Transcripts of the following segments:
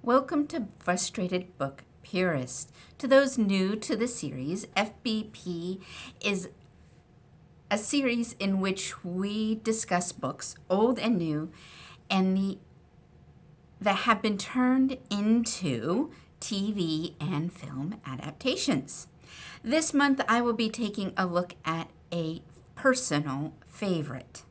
Welcome to Frustrated Book Purists. To those new to the series, FBP is a series in which we discuss books, old and new, and that have been turned into TV and film adaptations. This month, I will be taking a look at a personal favorite.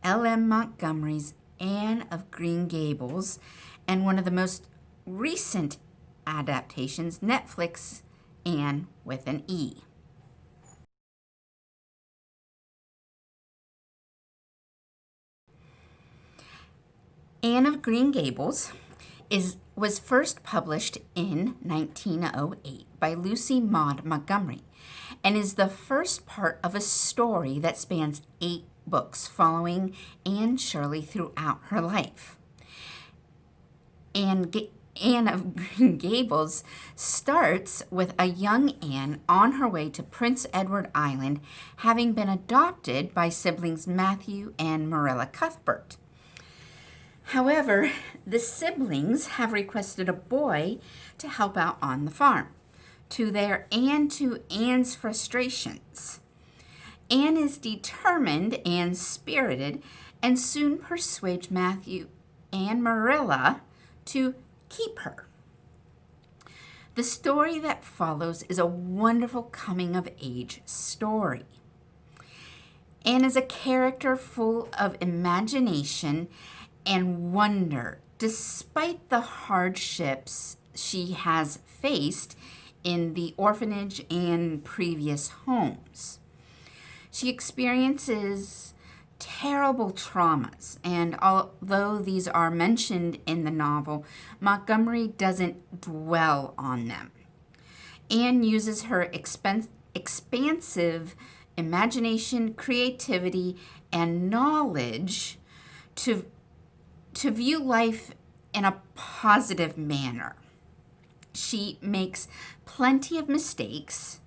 L.M. Montgomery's Anne of Green Gables, and one of the most recent adaptations, Netflix, Anne with an E. Anne of Green Gables was first published in 1908 by Lucy Maud Montgomery and is the first part of a story that spans 8 books following Anne Shirley throughout her life. Anne of Green Gables starts with a young Anne on her way to Prince Edward Island, having been adopted by siblings Matthew and Marilla Cuthbert. However, the siblings have requested a boy to help out on the farm, to Anne's frustrations. Anne is determined and spirited and soon persuades Matthew and Marilla to keep her. The story that follows is a wonderful coming-of-age story. Anne is a character full of imagination and wonder, despite the hardships she has faced in the orphanage and previous homes. She experiences terrible traumas, and although these are mentioned in the novel, Montgomery doesn't dwell on them. Anne uses her expansive imagination, creativity, and knowledge to view life in a positive manner. She makes plenty of mistakes,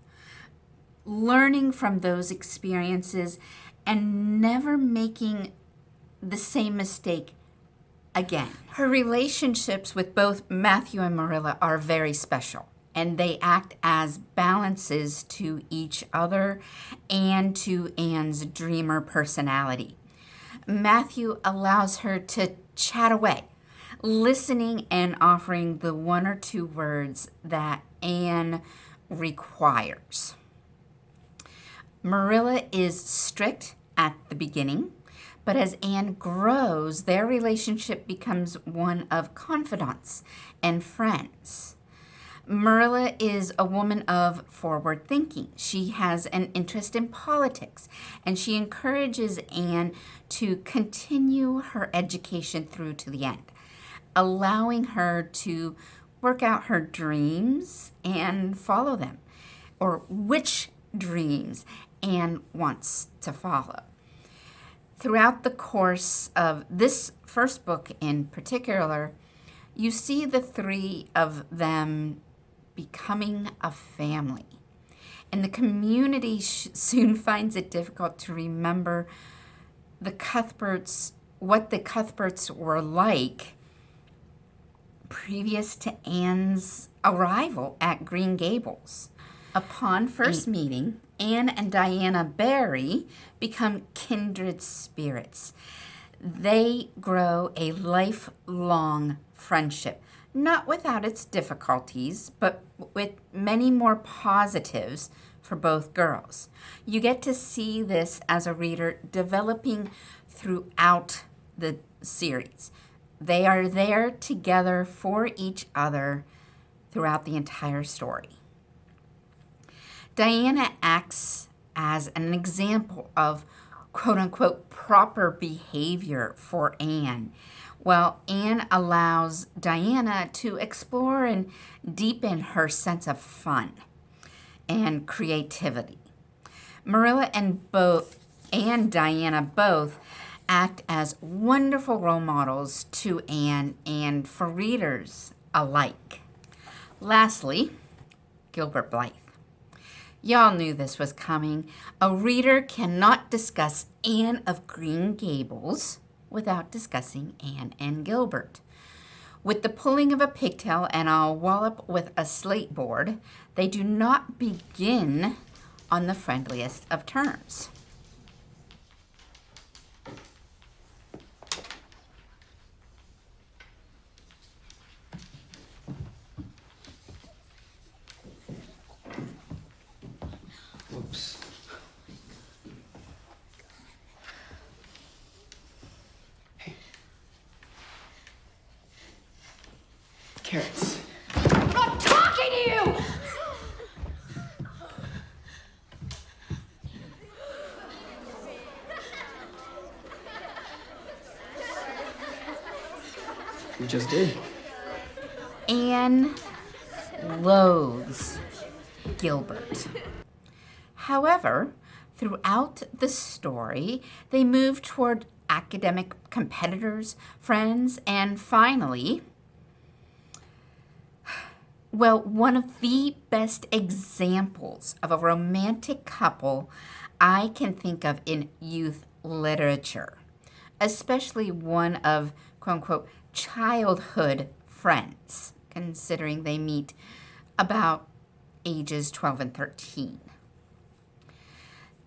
learning from those experiences and never making the same mistake again. Her relationships with both Matthew and Marilla are very special, and they act as balances to each other and to Anne's dreamer personality. Matthew allows her to chat away, listening and offering the 1 or 2 words that Anne requires. Marilla is strict at the beginning, but as Anne grows, their relationship becomes one of confidants and friends. Marilla is a woman of forward thinking. She has an interest in politics, and she encourages Anne to continue her education through to the end, allowing her to work out her dreams and follow them, or which dreams Anne wants to follow. Throughout the course of this first book in particular, you see the 3 of them becoming a family. And the community soon finds it difficult to remember what the Cuthberts were like previous to Anne's arrival at Green Gables. Upon first meeting, Anne and Diana Barry become kindred spirits. They grow a lifelong friendship, not without its difficulties, but with many more positives for both girls. You get to see this as a reader developing throughout the series. They are there together for each other throughout the entire story. Diana acts as an example of quote-unquote proper behavior for Anne, while Anne allows Diana to explore and deepen her sense of fun and creativity. Marilla and Diana both act as wonderful role models to Anne and for readers alike. Lastly, Gilbert Blythe. Y'all knew this was coming. A reader cannot discuss Anne of Green Gables without discussing Anne and Gilbert. With the pulling of a pigtail and a wallop with a slate board, they do not begin on the friendliest of terms. Oops. Hey. Carrots. I'm not talking to you! You just did. Anne loathes Gilbert. However, throughout the story, they move toward academic competitors, friends, and finally, well, one of the best examples of a romantic couple I can think of in youth literature, especially one of, quote unquote, childhood friends, considering they meet about ages 12 and 13.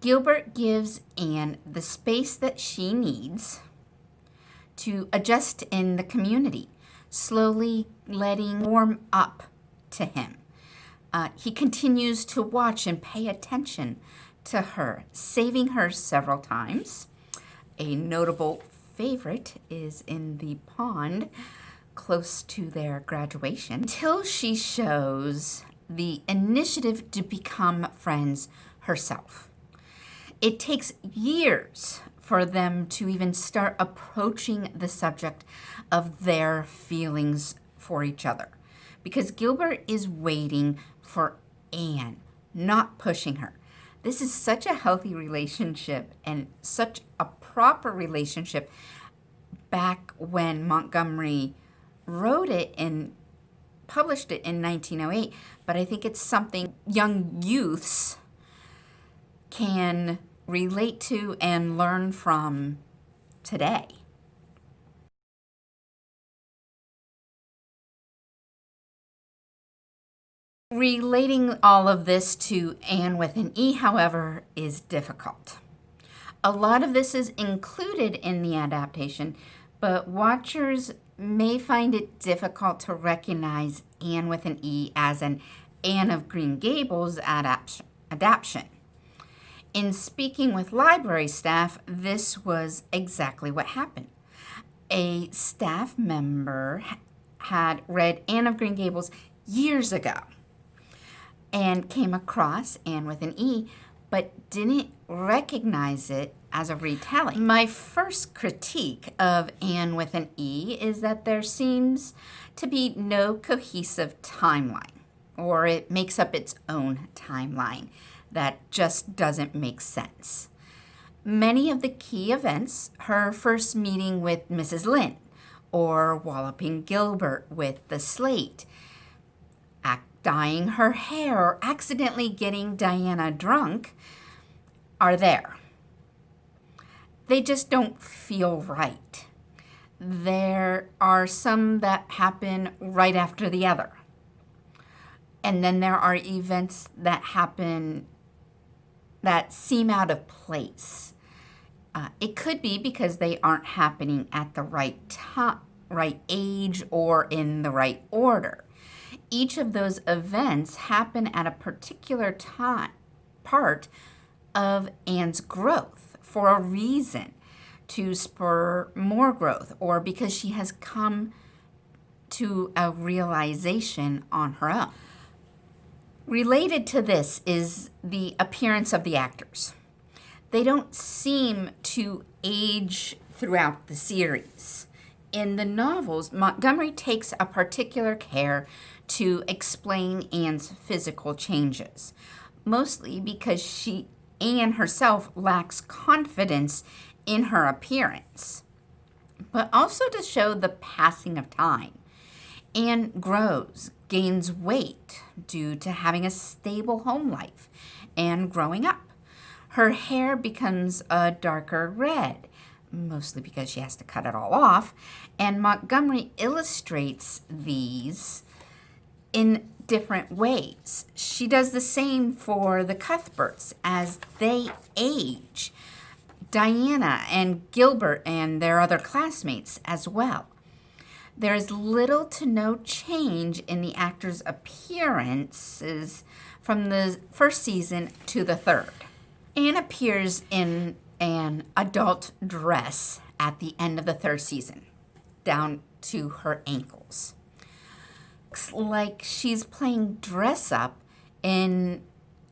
Gilbert gives Anne the space that she needs to adjust in the community, slowly letting warm up to him. He continues to watch and pay attention to her, saving her several times. A notable favorite is in the pond close to their graduation, until she shows the initiative to become friends herself. It takes years for them to even start approaching the subject of their feelings for each other, because Gilbert is waiting for Anne, not pushing her. This is such a healthy relationship and such a proper relationship back when Montgomery wrote it and published it in 1908, but I think it's something young youths can relate to and learn from today. Relating all of this to Anne with an E, however, is difficult. A lot of this is included in the adaptation, but watchers may find it difficult to recognize Anne with an E as an Anne of Green Gables adaptation. In speaking with library staff, this was exactly what happened. A staff member had read Anne of Green Gables years ago and came across Anne with an E, but didn't recognize it as a retelling. My first critique of Anne with an E is that there seems to be no cohesive timeline, or it makes up its own timeline that just doesn't make sense. Many of the key events, her first meeting with Mrs. Lynde, or walloping Gilbert with the slate, dyeing her hair, or accidentally getting Diana drunk, are there. They just don't feel right. There are some that happen right after the other. And then there are events that happen that seem out of place. It could be because they aren't happening at the right time, right age, or in the right order. Each of those events happen at a particular part of Anne's growth for a reason, to spur more growth, or because she has come to a realization on her own. Related to this is the appearance of the actors. They don't seem to age throughout the series. In the novels, Montgomery takes a particular care to explain Anne's physical changes, mostly because Anne herself lacks confidence in her appearance, but also to show the passing of time. Anne grows, gains weight due to having a stable home life, and growing up. Her hair becomes a darker red, mostly because she has to cut it all off. And Montgomery illustrates these in different ways. She does the same for the Cuthberts as they age. Diana and Gilbert and their other classmates as well. There is little to no change in the actors' appearances from the first season to the third. Anne appears in an adult dress at the end of the third season, down to her ankles. Looks like she's playing dress up in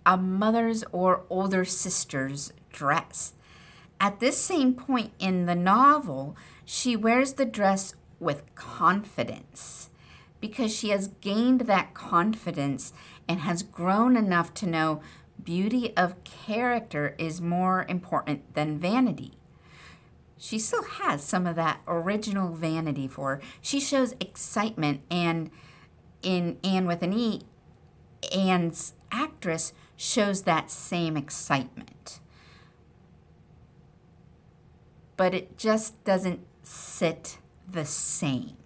a mother's or older sister's dress. At this same point in the novel, she wears the dress with confidence because she has gained that confidence and has grown enough to know beauty of character is more important than vanity. She still has some of that original vanity for her. She shows excitement, and in Anne with an E, Anne's actress shows that same excitement. But it just doesn't sit the same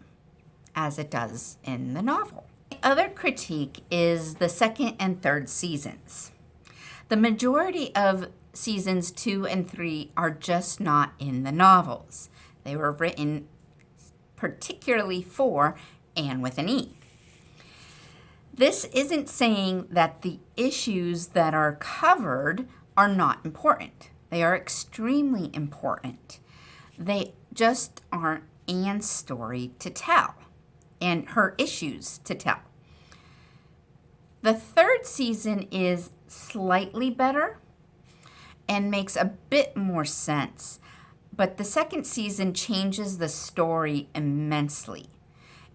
as it does in the novel. The other critique is the second and third seasons. The majority of seasons 2 and 3 are just not in the novels. They were written particularly for Anne with an E. This isn't saying that the issues that are covered are not important. They are extremely important. They just aren't Anne's story to tell and her issues to tell. The third season is slightly better and makes a bit more sense, but the second season changes the story immensely.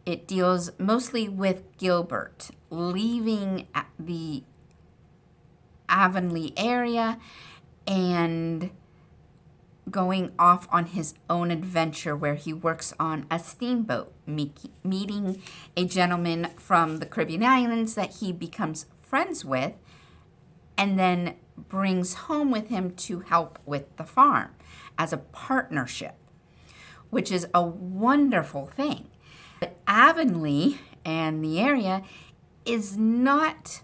It deals mostly with Gilbert leaving the Avonlea area and going off on his own adventure where he works on a steamboat, meeting a gentleman from the Caribbean islands that he becomes friends with and then brings home with him to help with the farm as a partnership, which is a wonderful thing. But Avonlea and the area is not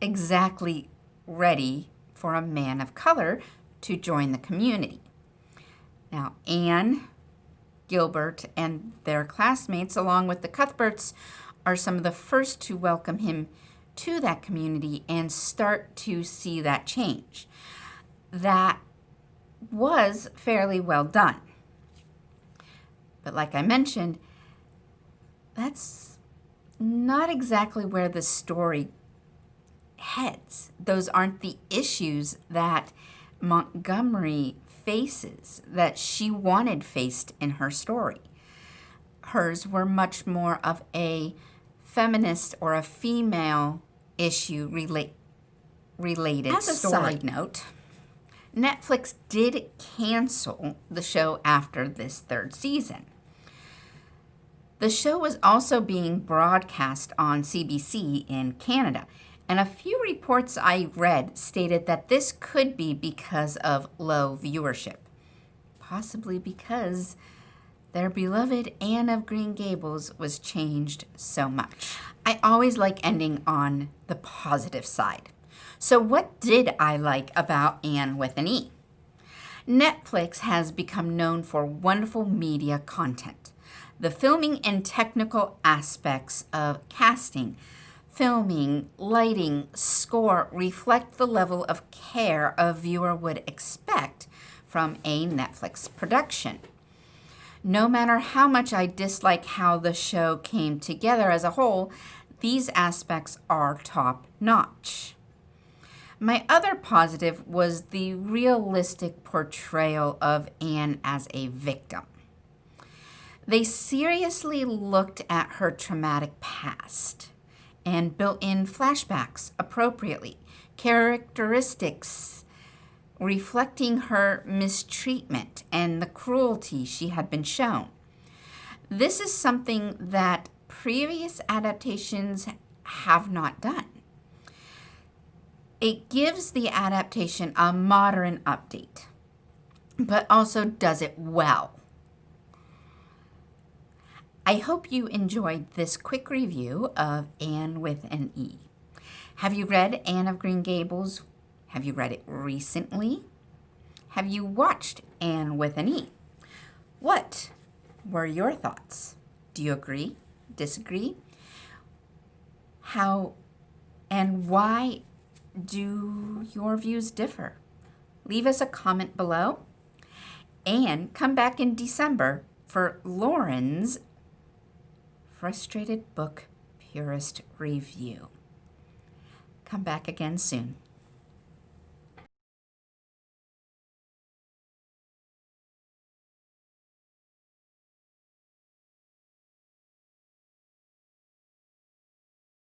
exactly ready for a man of color to join the community. Now, Anne, Gilbert, and their classmates, along with the Cuthberts, are some of the first to welcome him to that community and start to see that change. That was fairly well done. But like I mentioned, that's not exactly where the story heads. Those aren't the issues that Montgomery faces, that she wanted faced in her story. Hers were much more of a feminist or a female issue related As a story. side Note, Netflix did cancel the show after this third season. The show was also being broadcast on CBC in Canada, and a few reports I read stated that this could be because of low viewership, possibly because their beloved Anne of Green Gables was changed so much. I always like ending on the positive side. So what did I like about Anne with an E? Netflix has become known for wonderful media content. The filming and technical aspects of casting, filming, lighting, score reflect the level of care a viewer would expect from a Netflix production. No matter how much I dislike how the show came together as a whole, these aspects are top-notch. My other positive was the realistic portrayal of Anne as a victim. They seriously looked at her traumatic past and built in flashbacks appropriately, characteristics reflecting her mistreatment and the cruelty she had been shown. This is something that previous adaptations have not done. It gives the adaptation a modern update. but also does it well. I hope you enjoyed this quick review of Anne with an E. Have you read Anne of Green Gables? Have you read it recently? Have you watched Anne with an E? What were your thoughts? Do you agree? Disagree? How and why do your views differ? Leave us a comment below and come back in December for Lauren's Frustrated Book Purist Review. Come back again soon.